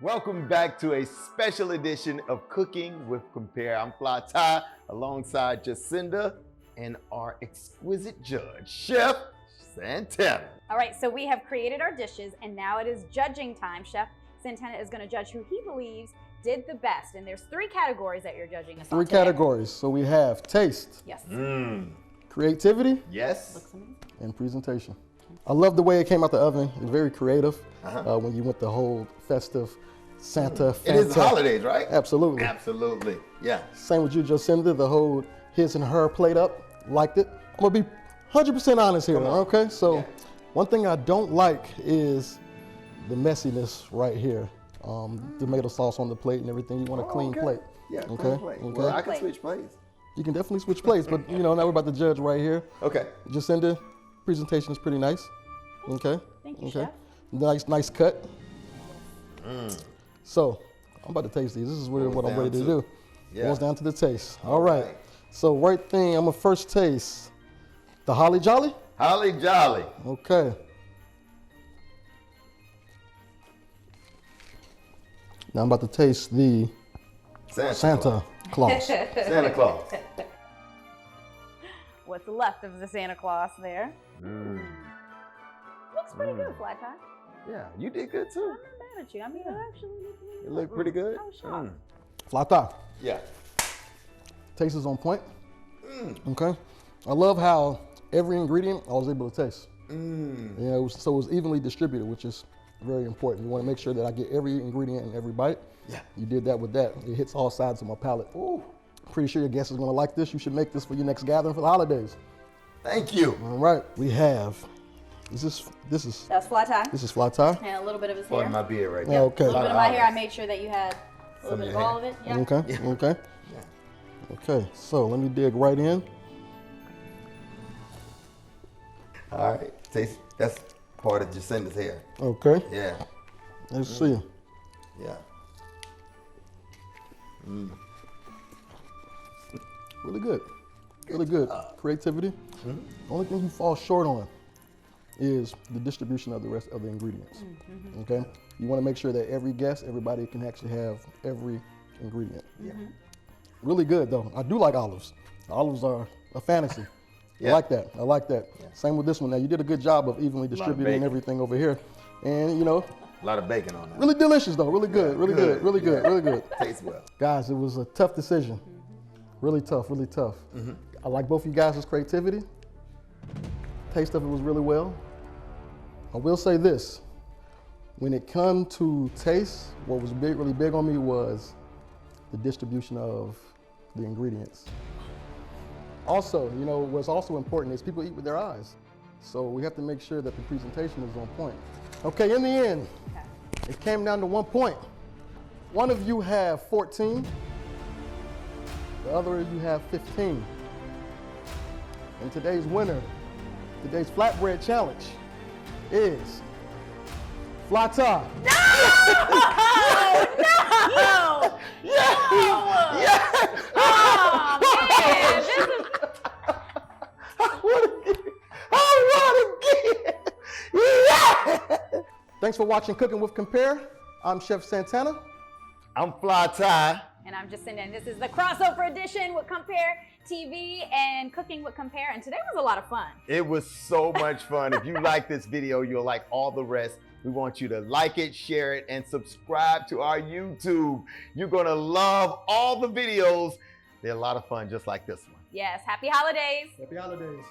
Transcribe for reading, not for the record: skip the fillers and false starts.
Welcome back to a special edition of Cooking with Compare. I'm FlyTy alongside Jacinda and our exquisite judge, Chef Santana. All right, so we have created our dishes and now it is judging time. Chef Santana is going to judge who he believes did the best. And there's 3 categories that you're judging us on today. Categories. So we have taste, Yes. creativity, Yes. Looks amazing. and presentation. I love the way it came out the oven. It's very creative when you went the whole festive Santa. It is the holidays, right? Absolutely. Absolutely. Yeah. Same with you, Jacinda. The whole his and her plate up. Liked it. I'm going to be 100% honest here, okay? So one thing I don't like is the messiness right here. Tomato sauce on the plate and everything. You want a clean plate. Yeah, Okay. clean plate. Okay. Well, I can switch plates. You can definitely switch plates, but now we're about to judge right here. Okay. Jacinda, presentation is pretty nice. Okay. Thank you, Okay. Chef. Nice cut. So I'm about to taste these. This is what I'm ready to do. Yeah. Goes down to the taste. All right. So right thing, I'm gonna first taste the Holly Jolly. Holly Jolly. Okay. Now I'm about to taste the Santa Claus. Santa Claus. What's left of the Santa Claus there? Looks pretty good, FlyTy. Yeah, you did good too. I'm not mad at you. I mean, it actually looked really It good. looked pretty good. I was shocked. FlyTy. Yeah. Taste is on point. Okay. I love how every ingredient I was able to taste. So it was evenly distributed, which is very important. You want to make sure that I get every ingredient in every bite. Yeah. You did that with that. It hits all sides of my palate. Ooh. Pretty sure your guests are going to like this. You should make this for your next gathering for the holidays. Thank you. All right. We have. This is That's FlyTy. FlyTy. And a little bit of his Part hair. of my beard right Yeah, there. okay. A little bit of my hair. I made sure that you had a little Some bit of of your all of it. Yeah. Okay. Yeah. Okay. Yeah. Okay. So let me dig right in. All right. Taste. That's part of Jacinda's hair. Okay. Yeah. Let's see. Yeah. Really good. Really good. Creativity. The only thing you fall short on is the distribution of the rest of the ingredients. Okay? You want to make sure that every guest, everybody can actually have every ingredient. Yeah. Really good though. I do like olives. Olives are a fantasy. Yeah. I like that. I like that. Same with this one. Now you did a good job of evenly distributing bacon. everything over here. And A lot of bacon on that. really delicious though. Really good. Really good. Really good. Really good. Tastes well. Guys, it was a tough decision. Really tough, really tough. I like both of you guys' creativity. Taste of it was really well. I will say this, when it come to taste, what was really big on me was the distribution of the ingredients. Also, what's also important is people eat with their eyes. So we have to make sure that the presentation is on point. Okay, in the end, it came down to 1 point. One of you have 14. The other of you have 15. And today's winner, today's Flatbread Challenge is FlyTy. No! Oh, man. This is... I want again. Yeah. Thanks for watching Cooking with Compare. I'm Chef Santana. I'm FlyTy. And I'm Jacinda, and this is the crossover edition with Compare TV and Cooking with Compare. And today was a lot of fun. It was so much fun. If you like this video, you'll like all the rest. We want you to like it, share it, and subscribe to our YouTube. You're gonna love all the videos. They're a lot of fun, just like this one. Yes, happy holidays. Happy holidays.